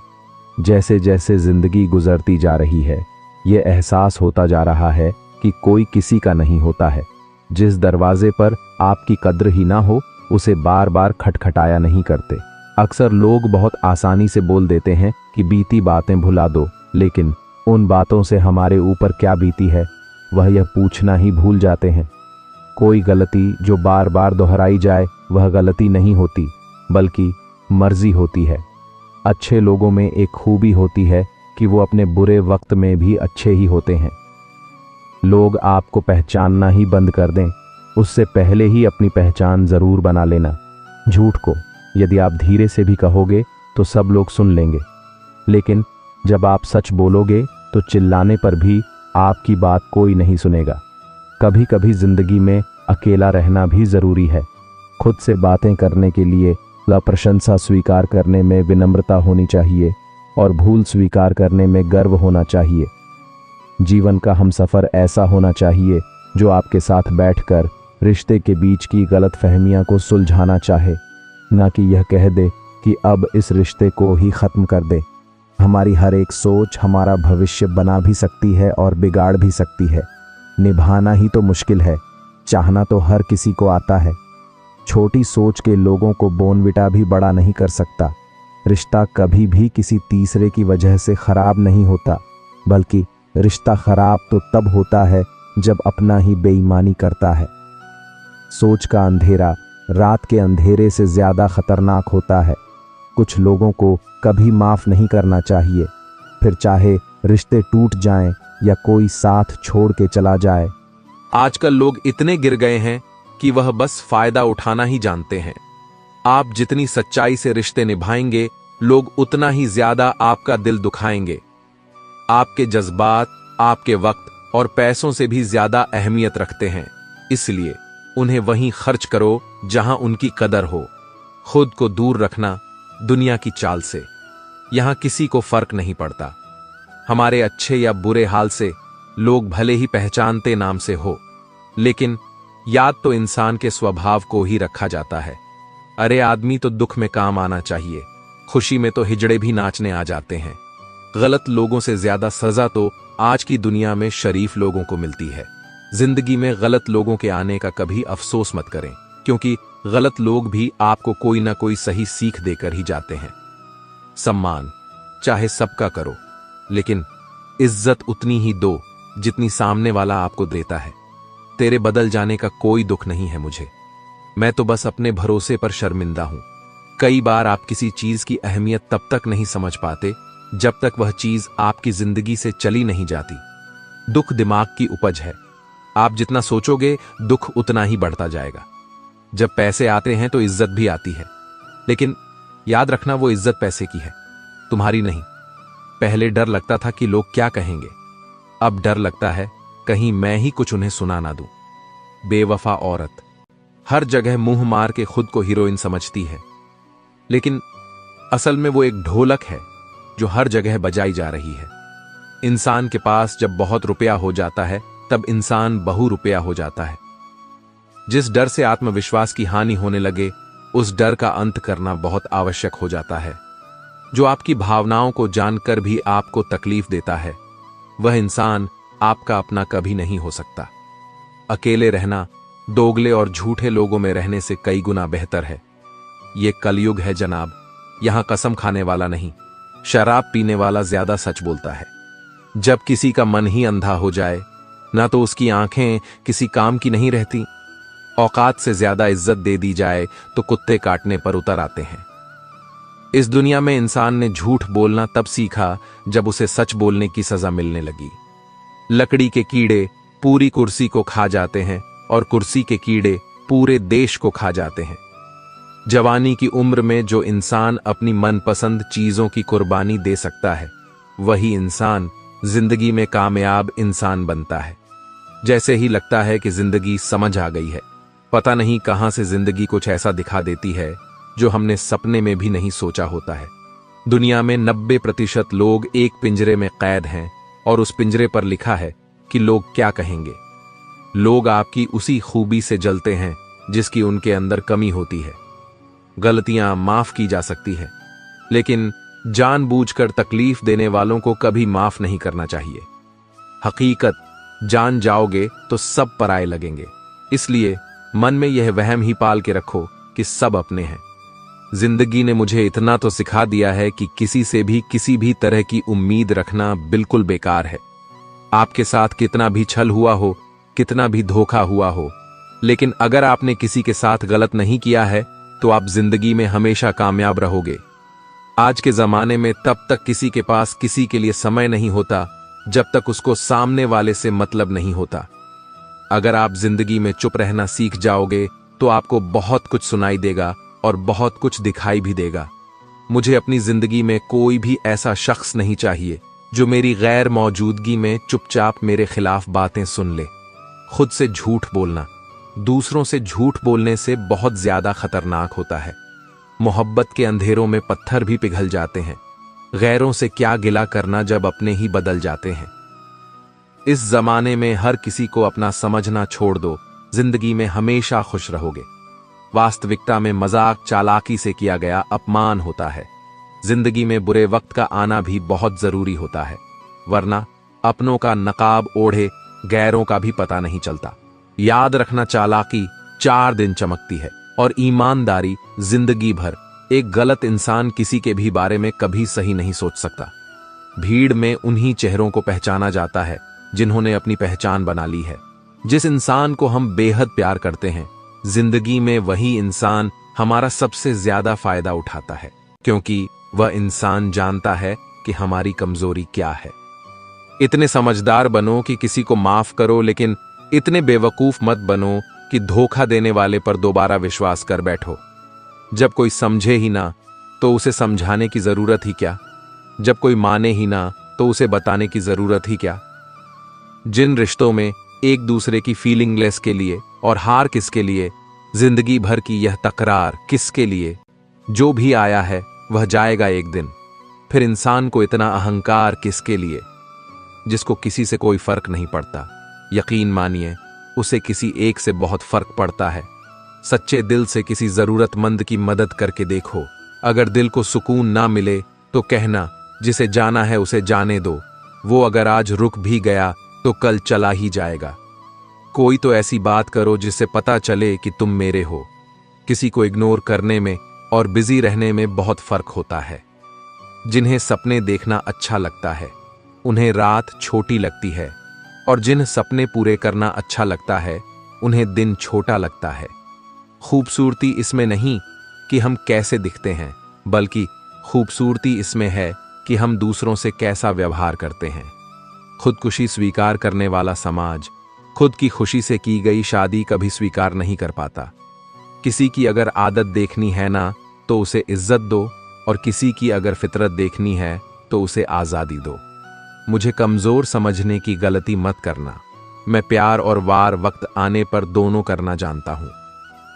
जैसे जैसे जिंदगी गुजरती जा रही है, ये एहसास होता जा रहा है कि कोई किसी का नहीं होता है। जिस दरवाजे पर आपकी कद्र ही ना हो, उसे बार बार खटखटाया नहीं करते। अक्सर लोग बहुत आसानी से बोल देते हैं कि बीती बातें भुला दो, लेकिन उन बातों से हमारे ऊपर क्या बीती है वह यह पूछना ही भूल जाते हैं। कोई गलती जो बार बार दोहराई जाए वह गलती नहीं होती, बल्कि मर्जी होती है। अच्छे लोगों में एक खूबी होती है कि वो अपने बुरे वक्त में भी अच्छे ही होते हैं। लोग आपको पहचानना ही बंद कर दें, उससे पहले ही अपनी पहचान जरूर बना लेना। झूठ को यदि आप धीरे से भी कहोगे तो सब लोग सुन लेंगे, लेकिन जब आप सच बोलोगे तो चिल्लाने पर भी आपकी बात कोई नहीं सुनेगा। कभी कभी जिंदगी में अकेला रहना भी जरूरी है। खुद से बातें करने के लिए प्रशंसा स्वीकार करने में विनम्रता होनी चाहिए और भूल स्वीकार करने में गर्व होना चाहिए। जीवन का हमसफर ऐसा होना चाहिए जो आपके साथ बैठकर रिश्ते के बीच की गलतफहमियां को सुलझाना चाहे, ना कि यह कह दे कि अब इस रिश्ते को ही खत्म कर दे। हमारी हर एक सोच हमारा भविष्य बना भी सकती है और बिगाड़ भी सकती है। निभाना ही तो मुश्किल है, चाहना तो हर किसी को आता है। छोटी सोच के लोगों को बोनविटा भी बड़ा नहीं कर सकता। रिश्ता कभी भी किसी तीसरे की वजह से खराब नहीं होता, बल्कि रिश्ता खराब तो तब होता है जब अपना ही बेईमानी करता है। सोच का अंधेरा रात के अंधेरे से ज्यादा खतरनाक होता है। कुछ लोगों को कभी माफ नहीं करना चाहिए, फिर चाहे रिश्ते टूट जाएं या कोई साथ छोड़ के चला जाए। आजकल लोग इतने गिर गए हैं कि वह बस फायदा उठाना ही जानते हैं। आप जितनी सच्चाई से रिश्ते निभाएंगे, लोग उतना ही ज्यादा आपका दिल दुखाएंगे। आपके जज्बात आपके वक्त और पैसों से भी ज्यादा अहमियत रखते हैं, इसलिए उन्हें वहीं खर्च करो जहां उनकी कदर हो। खुद को दूर रखना दुनिया की चाल से, यहां किसी को फर्क नहीं पड़ता। हमारे अच्छे या बुरे हाल से लोग भले ही पहचानते नाम से हो, लेकिन याद तो इंसान के स्वभाव को ही रखा जाता है। अरे आदमी तो दुख में काम आना चाहिए, खुशी में तो हिजड़े भी नाचने आ जाते हैं। गलत लोगों से ज्यादा सजा तो आज की दुनिया में शरीफ लोगों को मिलती है। जिंदगी में गलत लोगों के आने का कभी अफसोस मत करें, क्योंकि गलत लोग भी आपको कोई ना कोई सही सीख देकर ही जाते हैं। सम्मान चाहे सबका करो, लेकिन इज्जत उतनी ही दो जितनी सामने वाला आपको देता है। तेरे बदल जाने का कोई दुख नहीं है मुझे, मैं तो बस अपने भरोसे पर शर्मिंदा हूं। कई बार आप किसी चीज की अहमियत तब तक नहीं समझ पाते जब तक वह चीज आपकी जिंदगी से चली नहीं जाती। दुख दिमाग की उपज है, आप जितना सोचोगे दुख उतना ही बढ़ता जाएगा। जब पैसे आते हैं तो इज्जत भी आती है, लेकिन याद रखना वो इज्जत पैसे की है, तुम्हारी नहीं। पहले डर लगता था कि लोग क्या कहेंगे, अब डर लगता है कहीं मैं ही कुछ उन्हें सुना ना दूं। बेवफा औरत हर जगह मुंह मार के खुद को हीरोइन समझती है, लेकिन असल में वो एक ढोलक है जो हर जगह बजाई जा रही है। इंसान के पास जब बहुत रुपया हो जाता है तब इंसान बहु रुपया हो जाता है। जिस डर से आत्मविश्वास की हानि होने लगे, उस डर का अंत करना बहुत आवश्यक हो जाता है। जो आपकी भावनाओं को जानकर भी आपको तकलीफ देता है, वह इंसान आपका अपना कभी नहीं हो सकता। अकेले रहना दोगले और झूठे लोगों में रहने से कई गुना बेहतर है। ये कलयुग है जनाब, यहां कसम खाने वाला नहीं, शराब पीने वाला ज्यादा सच बोलता है। जब किसी का मन ही अंधा हो जाए, ना तो उसकी आंखें किसी काम की नहीं रहती। औकात से ज्यादा इज्जत दे दी जाए तो कुत्ते काटने पर उतर आते हैं। इस दुनिया में इंसान ने झूठ बोलना तब सीखा जब उसे सच बोलने की सजा मिलने लगी। लकड़ी के कीड़े पूरी कुर्सी को खा जाते हैं और कुर्सी के कीड़े पूरे देश को खा जाते हैं। जवानी की उम्र में जो इंसान अपनी मनपसंद चीजों की कुर्बानी दे सकता है, वही इंसान जिंदगी में कामयाब इंसान बनता है। जैसे ही लगता है कि जिंदगी समझ आ गई है, पता नहीं कहां से जिंदगी कुछ ऐसा दिखा देती है जो हमने सपने में भी नहीं सोचा होता है। दुनिया में 90% लोग एक पिंजरे में कैद हैं और उस पिंजरे पर लिखा है कि लोग क्या कहेंगे। लोग आपकी उसी खूबी से जलते हैं जिसकी उनके अंदर कमी होती है। गलतियां माफ की जा सकती है, लेकिन जानबूझकर तकलीफ देने वालों को कभी माफ नहीं करना चाहिए। हकीकत जान जाओगे तो सब पराये लगेंगे, इसलिए मन में यह वहम ही पाल के रखो कि सब अपने हैं। जिंदगी ने मुझे इतना तो सिखा दिया है कि किसी से भी किसी भी तरह की उम्मीद रखना बिल्कुल बेकार है। आपके साथ कितना भी छल हुआ हो, कितना भी धोखा हुआ हो, लेकिन अगर आपने किसी के साथ गलत नहीं किया है तो आप जिंदगी में हमेशा कामयाब रहोगे। आज के जमाने में तब तक किसी के पास किसी के लिए समय नहीं होता जब तक उसको सामने वाले से मतलब नहीं होता। अगर आप जिंदगी में चुप रहना सीख जाओगे तो आपको बहुत कुछ सुनाई देगा और बहुत कुछ दिखाई भी देगा। मुझे अपनी जिंदगी में कोई भी ऐसा शख्स नहीं चाहिए जो मेरी गैर मौजूदगी में चुपचाप मेरे खिलाफ बातें सुन ले। खुद से झूठ बोलना दूसरों से झूठ बोलने से बहुत ज्यादा खतरनाक होता है। मोहब्बत के अंधेरों में पत्थर भी पिघल जाते हैं। गैरों से क्या गिला करना जब अपने ही बदल जाते हैं। इस जमाने में हर किसी को अपना समझना छोड़ दो, जिंदगी में हमेशा खुश रहोगे। वास्तविकता में मजाक चालाकी से किया गया अपमान होता है। जिंदगी में बुरे वक्त का आना भी बहुत जरूरी होता है, वरना अपनों का नकाब ओढ़े गैरों का भी पता नहीं चलता। याद रखना, चालाकी 4 दिन चमकती है और ईमानदारी जिंदगी भर। एक गलत इंसान किसी के भी बारे में कभी सही नहीं सोच सकता। भीड़ में उन्हीं चेहरों को पहचाना जाता है जिन्होंने अपनी पहचान बना ली है। जिस इंसान को हम बेहद प्यार करते हैं, जिंदगी में वही इंसान हमारा सबसे ज्यादा फायदा उठाता है, क्योंकि वह इंसान जानता है कि हमारी कमजोरी क्या है। इतने समझदार बनो कि किसी को माफ करो, लेकिन इतने बेवकूफ मत बनो कि धोखा देने वाले पर दोबारा विश्वास कर बैठो। जब कोई समझे ही ना तो उसे समझाने की जरूरत ही क्या। जब कोई माने ही ना तो उसे बताने की जरूरत ही क्या। जिन रिश्तों में एक दूसरे की फीलिंगलेस के लिए और हार किसके लिए, जिंदगी भर की यह तकरार किसके लिए। जो भी आया है वह जाएगा एक दिन। फिर इंसान को इतना अहंकार किसके लिए, जिसको किसी से कोई फर्क नहीं पड़ता। यकीन मानिए, उसे किसी एक से बहुत फर्क पड़ता है। सच्चे दिल से किसी जरूरतमंद की मदद करके देखो। अगर दिल को सुकून ना मिले तो कहना, जिसे जाना है उसे जाने दो। वो अगर आज रुक भी गया तो कल चला ही जाएगा। कोई तो ऐसी बात करो जिससे पता चले कि तुम मेरे हो। किसी को इग्नोर करने में और बिजी रहने में बहुत फर्क होता है। जिन्हें सपने देखना अच्छा लगता है, उन्हें रात छोटी लगती है, और जिन्हें सपने पूरे करना अच्छा लगता है, उन्हें दिन छोटा लगता है। खूबसूरती इसमें नहीं कि हम कैसे दिखते हैं, बल्कि खूबसूरती इसमें है कि हम दूसरों से कैसा व्यवहार करते हैं। खुदकुशी स्वीकार करने वाला समाज खुद की खुशी से की गई शादी कभी स्वीकार नहीं कर पाता। किसी की अगर आदत देखनी है ना तो उसे इज्जत दो, और किसी की अगर फितरत देखनी है तो उसे आज़ादी दो। मुझे कमज़ोर समझने की गलती मत करना। मैं प्यार और वार वक्त आने पर दोनों करना जानता हूँ।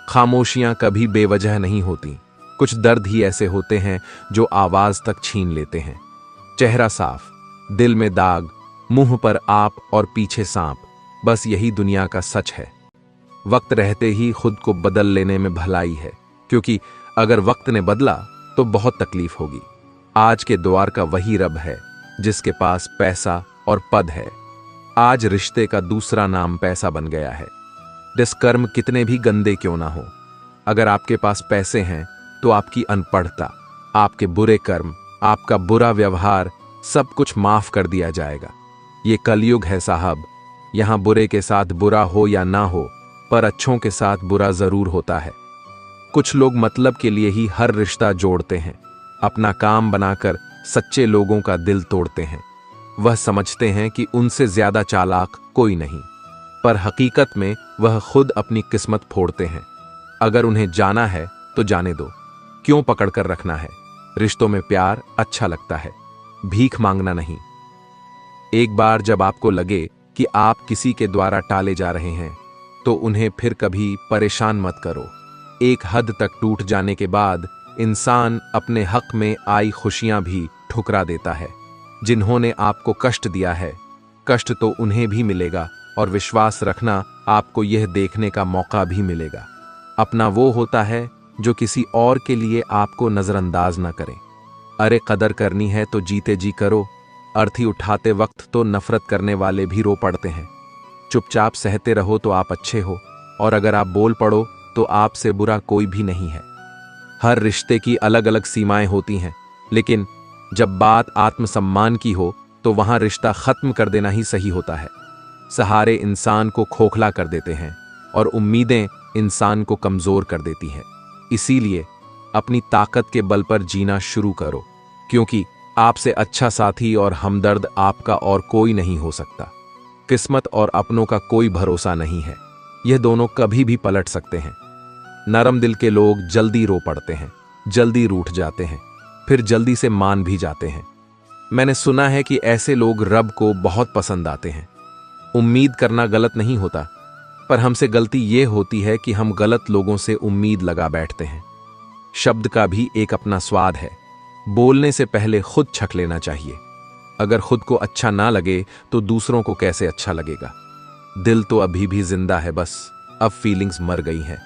खामोशियाँ कभी बेवजह नहीं होती। कुछ दर्द ही ऐसे होते हैं जो आवाज़ तक छीन लेते हैं। चेहरा साफ, दिल में दाग, मुंह पर आप और पीछे सांप, बस यही दुनिया का सच है। वक्त रहते ही खुद को बदल लेने में भलाई है, क्योंकि अगर वक्त ने बदला तो बहुत तकलीफ होगी। आज के द्वार का वही रब है जिसके पास पैसा और पद है। आज रिश्ते का दूसरा नाम पैसा बन गया है। दुष्कर्म कितने भी गंदे क्यों ना हो। अगर आपके पास पैसे हैं तो आपकी अनपढ़ता, आपके बुरे कर्म, आपका बुरा व्यवहार, सब कुछ माफ कर दिया जाएगा। ये कलयुग है साहब। यहां बुरे के साथ बुरा हो या ना हो, पर अच्छों के साथ बुरा जरूर होता है। कुछ लोग मतलब के लिए ही हर रिश्ता जोड़ते हैं, अपना काम बनाकर सच्चे लोगों का दिल तोड़ते हैं। वह समझते हैं कि उनसे ज्यादा चालाक कोई नहीं, पर हकीकत में वह खुद अपनी किस्मत फोड़ते हैं। अगर उन्हें जाना है तो जाने दो, क्यों पकड़ कर रखना है। रिश्तों में प्यार अच्छा लगता है, भीख मांगना नहीं। एक बार जब आपको लगे कि आप किसी के द्वारा टाले जा रहे हैं तो उन्हें फिर कभी परेशान मत करो। एक हद तक टूट जाने के बाद इंसान अपने हक में आई खुशियां भी ठुकरा देता है। जिन्होंने आपको कष्ट दिया है, कष्ट तो उन्हें भी मिलेगा, और विश्वास रखना आपको यह देखने का मौका भी मिलेगा। अपना वो होता है जो किसी और के लिए आपको नजरअंदाज ना करे। अरे कदर करनी है तो जीते जी करो। अर्थी उठाते वक्त तो नफरत करने वाले भी रो पड़ते हैं। चुपचाप सहते रहो तो आप अच्छे हो, और अगर आप बोल पड़ो तो आपसे बुरा कोई भी नहीं है। हर रिश्ते की अलग अलग सीमाएं होती हैं, लेकिन जब बात आत्मसम्मान की हो तो वहां रिश्ता खत्म कर देना ही सही होता है। सहारे इंसान को खोखला कर देते हैं और उम्मीदें इंसान को कमजोर कर देती हैं। इसीलिए अपनी ताकत के बल पर जीना शुरू करो, क्योंकि आपसे अच्छा साथी और हमदर्द आपका और कोई नहीं हो सकता। किस्मत और अपनों का कोई भरोसा नहीं है, यह दोनों कभी भी पलट सकते हैं। नरम दिल के लोग जल्दी रो पड़ते हैं, जल्दी रूठ जाते हैं, फिर जल्दी से मान भी जाते हैं। मैंने सुना है कि ऐसे लोग रब को बहुत पसंद आते हैं। उम्मीद करना गलत नहीं होता, पर हमसे गलती यह होती है कि हम गलत लोगों से उम्मीद लगा बैठते हैं। शब्द का भी एक अपना स्वाद है, बोलने से पहले खुद छक लेना चाहिए। अगर खुद को अच्छा ना लगे तो दूसरों को कैसे अच्छा लगेगा। दिल तो अभी भी जिंदा है, बस अब फीलिंग्स मर गई हैं।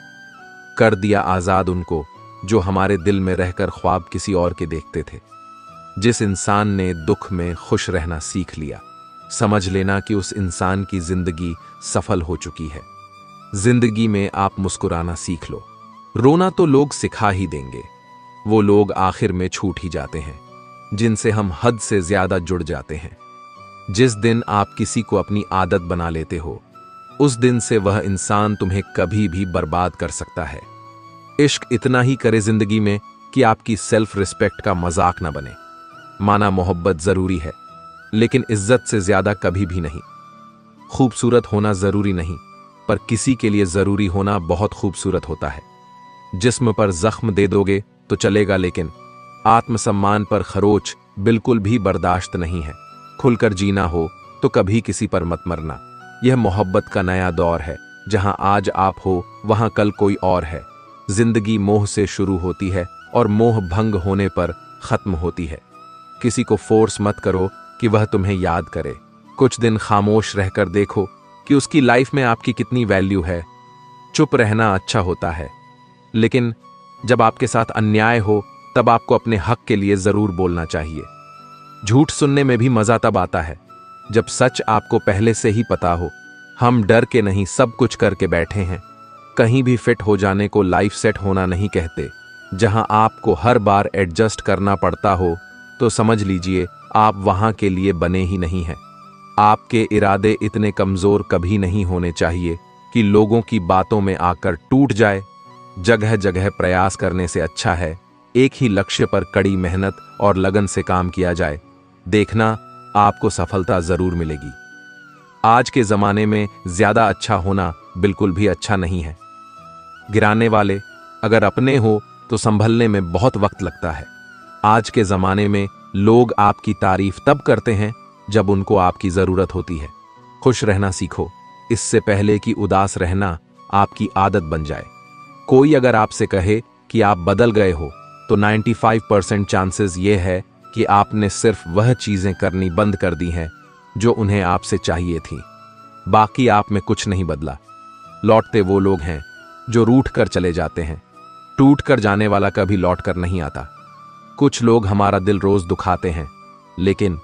कर दिया आजाद उनको जो हमारे दिल में रहकर ख्वाब किसी और के देखते थे। जिस इंसान ने दुख में खुश रहना सीख लिया, समझ लेना कि उस इंसान की जिंदगी सफल हो चुकी है। जिंदगी में आप मुस्कुराना सीख लो। रोना तो लोग सिखा ही देंगे, वो लोग आखिर में छूट ही जाते हैं जिनसे हम हद से ज्यादा जुड़ जाते हैं। जिस दिन आप किसी को अपनी आदत बना लेते हो, उस दिन से वह इंसान तुम्हें कभी भी बर्बाद कर सकता है। इश्क इतना ही करे जिंदगी में कि आपकी सेल्फ रिस्पेक्ट का मजाक ना बने। माना मोहब्बत जरूरी है, लेकिन इज्जत से ज्यादा कभी भी नहीं। खूबसूरत होना जरूरी नहीं, पर किसी के लिए जरूरी होना बहुत खूबसूरत होता है। जिस्म पर जख्म दे दोगे तो चलेगा, लेकिन आत्मसम्मान पर खरोच बिल्कुल भी बर्दाश्त नहीं है। खुलकर जीना हो तो कभी किसी पर मत मरना। यह मोहब्बत का नया दौर है, जहां आज आप हो वहां कल कोई और है। जिंदगी मोह से शुरू होती है और मोह भंग होने पर खत्म होती है। किसी को फोर्स मत करो कि वह तुम्हें याद करे। कुछ दिन खामोश रहकर देखो कि उसकी लाइफ में आपकी कितनी वैल्यू है। चुप रहना अच्छा होता है, लेकिन जब आपके साथ अन्याय हो तब आपको अपने हक के लिए जरूर बोलना चाहिए। झूठ सुनने में भी मजा तब आता है जब सच आपको पहले से ही पता हो। हम डर के नहीं, सब कुछ करके बैठे हैं। कहीं भी फिट हो जाने को लाइफ सेट होना नहीं कहते। जहां आपको हर बार एडजस्ट करना पड़ता हो तो समझ लीजिए आप वहां के लिए बने ही नहीं हैं। आपके इरादे इतने कमजोर कभी नहीं होने चाहिए कि लोगों की बातों में आकर टूट जाए। जगह जगह प्रयास करने से अच्छा है एक ही लक्ष्य पर कड़ी मेहनत और लगन से काम किया जाए। देखना आपको सफलता जरूर मिलेगी। आज के जमाने में ज्यादा अच्छा होना बिल्कुल भी अच्छा नहीं है। गिराने वाले अगर अपने हो तो संभलने में बहुत वक्त लगता है। आज के जमाने में लोग आपकी तारीफ तब करते हैं जब उनको आपकी जरूरत होती है। खुश रहना सीखो, इससे पहले कि उदास रहना आपकी आदत बन जाए। कोई अगर आपसे कहे कि आप बदल गए हो तो 95% चांसेस ये है कि आपने सिर्फ वह चीजें करनी बंद कर दी हैं जो उन्हें आपसे चाहिए थी। बाकी आप में कुछ नहीं बदला। लौटते वो लोग हैं जो रूठ कर चले जाते हैं। टूट कर जाने वाला कभी लौट कर नहीं आता। कुछ लोग हमारा दिल रोज दुखाते हैं, लेकिन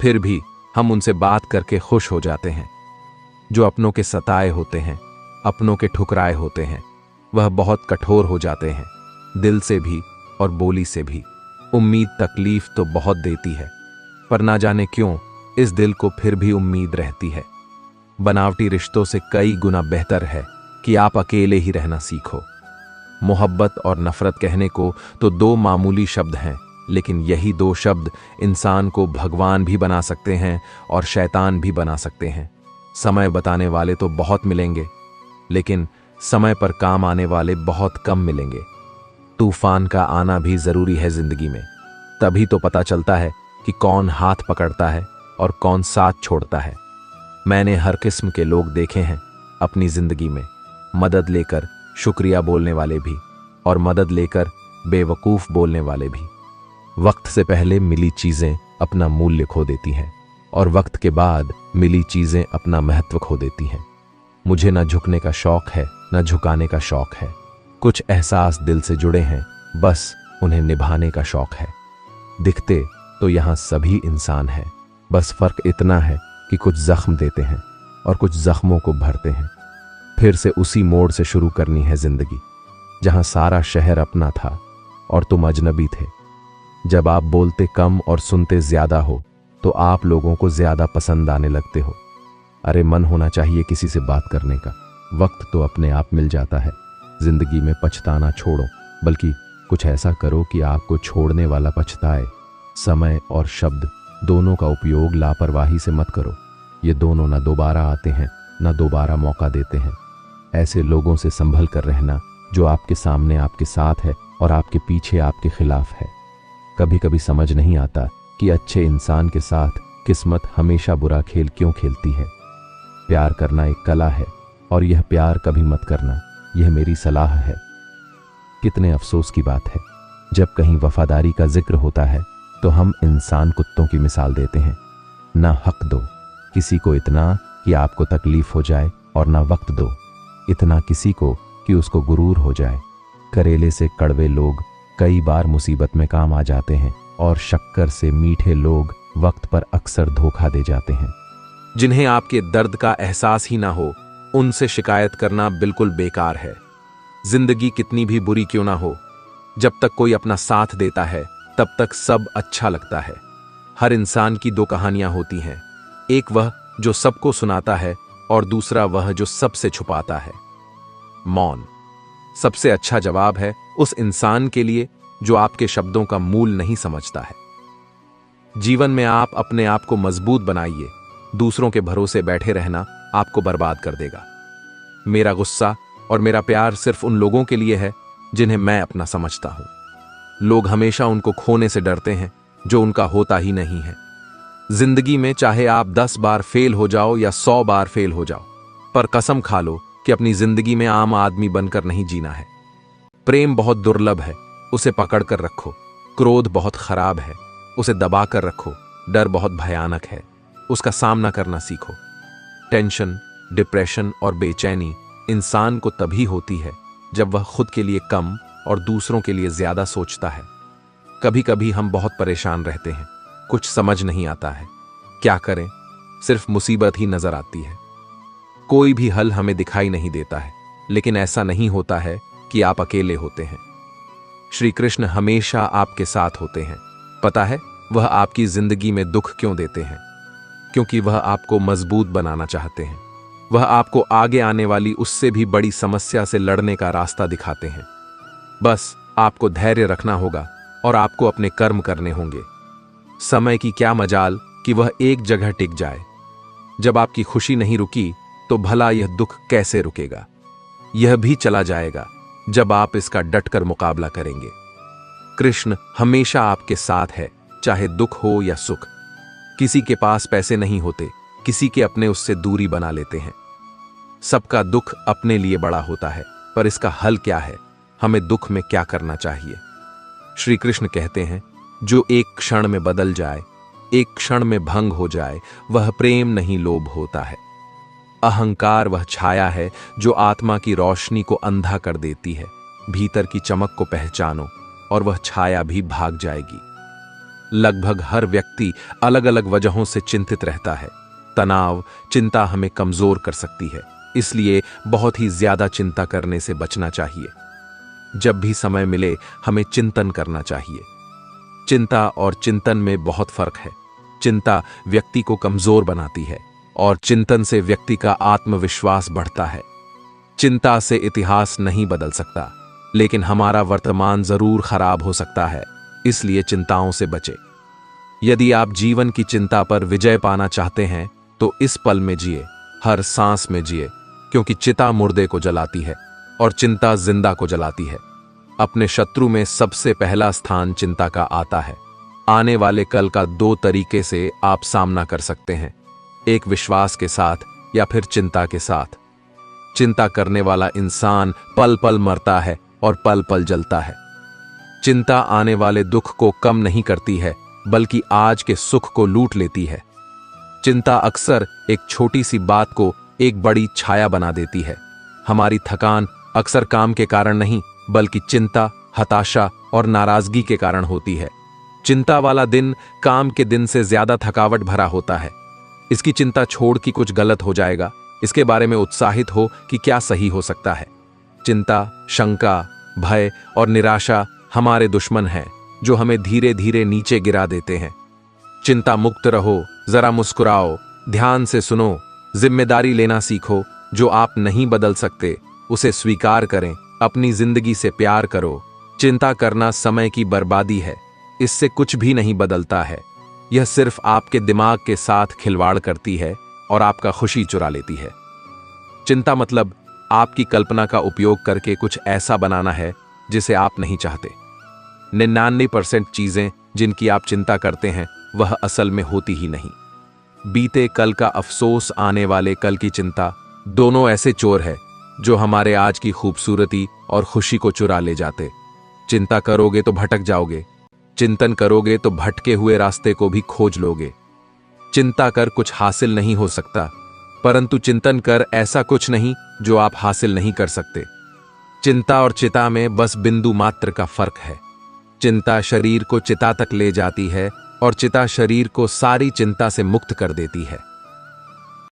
फिर भी हम उनसे बात करके खुश हो जाते हैं। जो अपनों के सताए होते हैं अपनों के ठुकराए होते हैं, वह बहुत कठोर हो जाते हैं, दिल से भी और बोली से भी। उम्मीद तकलीफ तो बहुत देती है, पर ना जाने क्यों इस दिल को फिर भी उम्मीद रहती है। बनावटी रिश्तों से कई गुना बेहतर है कि आप अकेले ही रहना सीखो। मोहब्बत और नफरत कहने को तो दो मामूली शब्द हैं, लेकिन यही दो शब्द इंसान को भगवान भी बना सकते हैं और शैतान भी बना सकते हैं। समय बताने वाले तो बहुत मिलेंगे, लेकिन समय पर काम आने वाले बहुत कम मिलेंगे। तूफान का आना भी जरूरी है जिंदगी में, तभी तो पता चलता है कि कौन हाथ पकड़ता है और कौन साथ छोड़ता है। मैंने हर किस्म के लोग देखे हैं अपनी जिंदगी में, मदद लेकर शुक्रिया बोलने वाले भी और मदद लेकर बेवकूफ बोलने वाले भी। वक्त से पहले मिली चीजें अपना मूल्य खो देती हैं और वक्त के बाद मिली चीजें अपना महत्व खो देती हैं। मुझे न झुकने का शौक है न झुकाने का शौक है। कुछ एहसास दिल से जुड़े हैं, बस उन्हें निभाने का शौक है। दिखते तो यहां सभी इंसान हैं, बस फर्क इतना है कि कुछ जख्म देते हैं और कुछ जख्मों को भरते हैं। फिर से उसी मोड़ से शुरू करनी है जिंदगी, जहां सारा शहर अपना था और तुम अजनबी थे। जब आप बोलते कम और सुनते ज्यादा हो तो आप लोगों को ज्यादा पसंद आने लगते हो। अरे मन होना चाहिए किसी से बात करने का, वक्त तो अपने आप मिल जाता है। जिंदगी में पछताना छोड़ो, बल्कि कुछ ऐसा करो कि आपको छोड़ने वाला पछताए। समय और शब्द दोनों का उपयोग लापरवाही से मत करो, ये दोनों ना दोबारा आते हैं ना दोबारा मौका देते हैं। ऐसे लोगों से संभल कर रहना जो आपके सामने आपके साथ है और आपके पीछे आपके खिलाफ है। कभी कभी समझ नहीं आता कि अच्छे इंसान के साथ किस्मत हमेशा बुरा खेल क्यों खेलती है। प्यार करना एक कला है और यह प्यार कभी मत करना, यह मेरी सलाह है। कितने अफसोस की बात है, जब कहीं वफादारी का जिक्र होता है तो हम इंसान कुत्तों की मिसाल देते हैं। ना हक दो किसी को इतना कि आपको तकलीफ हो जाए, और ना वक्त दो इतना किसी को कि उसको गुरूर हो जाए। करेले से कड़वे लोग कई बार मुसीबत में काम आ जाते हैं और शक्कर से मीठे लोग वक्त पर अक्सर धोखा दे जाते हैं। जिन्हें आपके दर्द का एहसास ही ना हो, उनसे शिकायत करना बिल्कुल बेकार है। जिंदगी कितनी भी बुरी क्यों ना हो, जब तक कोई अपना साथ देता है तब तक सब अच्छा लगता है। हर इंसान की दो कहानियां होती हैं, एक वह जो सबको सुनाता है और दूसरा वह जो सबसे छुपाता है। मौन सबसे अच्छा जवाब है उस इंसान के लिए जो आपके शब्दों का मूल नहीं समझता है। जीवन में आप अपने आप को मजबूत बनाइए, दूसरों के भरोसे बैठे रहना आपको बर्बाद कर देगा। मेरा गुस्सा और मेरा प्यार सिर्फ उन लोगों के लिए है जिन्हें मैं अपना समझता हूं। लोग हमेशा उनको खोने से डरते हैं जो उनका होता ही नहीं है। जिंदगी में चाहे आप 10 बार फेल हो जाओ या 100 बार फेल हो जाओ, पर कसम खा लो कि अपनी जिंदगी में आम आदमी बनकर नहीं जीना है। प्रेम बहुत दुर्लभ है, उसे पकड़ कर रखो। क्रोध बहुत खराब है, उसे दबा कर रखो। डर बहुत भयानक है, उसका सामना करना सीखो। टेंशन, डिप्रेशन और बेचैनी इंसान को तभी होती है जब वह खुद के लिए कम और दूसरों के लिए ज्यादा सोचता है। कभी कभी हम बहुत परेशान रहते हैं, कुछ समझ नहीं आता है, क्या करें, सिर्फ मुसीबत ही नजर आती है। कोई भी हल हमें दिखाई नहीं देता है, लेकिन ऐसा नहीं होता है कि आप अकेले होते हैं। श्री कृष्ण हमेशा आपके साथ होते हैं। पता है वह आपकी जिंदगी में दुख क्यों देते हैं? क्योंकि वह आपको मजबूत बनाना चाहते हैं। वह आपको आगे आने वाली उससे भी बड़ी समस्या से लड़ने का रास्ता दिखाते हैं। बस आपको धैर्य रखना होगा और आपको अपने कर्म करने होंगे। समय की क्या मजाल कि वह एक जगह टिक जाए। जब आपकी खुशी नहीं रुकी तो भला यह दुख कैसे रुकेगा? यह भी चला जाएगा जब आप इसका डटकर मुकाबला करेंगे। कृष्ण हमेशा आपके साथ है, चाहे दुख हो या सुख। किसी के पास पैसे नहीं होते, किसी के अपने उससे दूरी बना लेते हैं। सबका दुख अपने लिए बड़ा होता है, पर इसका हल क्या है? हमें दुख में क्या करना चाहिए? श्री कृष्ण कहते हैं, जो एक क्षण में बदल जाए, एक क्षण में भंग हो जाए, वह प्रेम नहीं लोभ होता है। अहंकार वह छाया है जो आत्मा की रोशनी को अंधा कर देती है। भीतर की चमक को पहचानो और वह छाया भी भाग जाएगी। लगभग हर व्यक्ति अलग अलग वजहों से चिंतित रहता है। तनाव, चिंता हमें कमजोर कर सकती है, इसलिए बहुत ही ज्यादा चिंता करने से बचना चाहिए। जब भी समय मिले हमें चिंतन करना चाहिए। चिंता और चिंतन में बहुत फर्क है। चिंता व्यक्ति को कमजोर बनाती है और चिंतन से व्यक्ति का आत्मविश्वास बढ़ता है। चिंता से इतिहास नहीं बदल सकता, लेकिन हमारा वर्तमान जरूर खराब हो सकता है, इसलिए चिंताओं से बचें। यदि आप जीवन की चिंता पर विजय पाना चाहते हैं तो इस पल में जिए, हर सांस में जिए, क्योंकि चिता मुर्दे को जलाती है और चिंता जिंदा को जलाती है। अपने शत्रु में सबसे पहला स्थान चिंता का आता है। आने वाले कल का दो तरीके से आप सामना कर सकते हैं, एक विश्वास के साथ या फिर चिंता के साथ। चिंता करने वाला इंसान पल पल मरता है और पल पल जलता है। चिंता आने वाले दुख को कम नहीं करती है, बल्कि आज के सुख को लूट लेती है। चिंता अक्सर एक छोटी सी बात को एक बड़ी छाया बना देती है। हमारी थकान अक्सर काम के कारण नहीं, बल्कि चिंता, हताशा और नाराजगी के कारण होती है। चिंता वाला दिन काम के दिन से ज्यादा थकावट भरा होता है। इसकी चिंता छोड़ कि कुछ गलत हो जाएगा, इसके बारे में उत्साहित हो कि क्या सही हो सकता है। चिंता, शंका, भय और निराशा हमारे दुश्मन हैं, जो हमें धीरे धीरे नीचे गिरा देते हैं। चिंता मुक्त रहो, जरा मुस्कुराओ, ध्यान से सुनो, जिम्मेदारी लेना सीखो। जो आप नहीं बदल सकते उसे स्वीकार करें, अपनी जिंदगी से प्यार करो। चिंता करना समय की बर्बादी है, इससे कुछ भी नहीं बदलता है। यह सिर्फ आपके दिमाग के साथ खिलवाड़ करती है और आपका खुशी चुरा लेती है। चिंता मतलब आपकी कल्पना का उपयोग करके कुछ ऐसा बनाना है जिसे आप नहीं चाहते। 99% चीजें जिनकी आप चिंता करते हैं वह असल में होती ही नहीं। बीते कल का अफसोस, आने वाले कल की चिंता, दोनों ऐसे चोर हैं जो हमारे आज की खूबसूरती और खुशी को चुरा ले जाते। चिंता करोगे तो भटक जाओगे, चिंतन करोगे तो भटके हुए रास्ते को भी खोज लोगे। चिंता कर कुछ हासिल नहीं हो सकता, परंतु चिंतन कर ऐसा कुछ नहीं जो आप हासिल नहीं कर सकते। चिंता और चिता में बस बिंदु मात्र का फर्क है। चिंता शरीर को चिता तक ले जाती है और चिता शरीर को सारी चिंता से मुक्त कर देती है।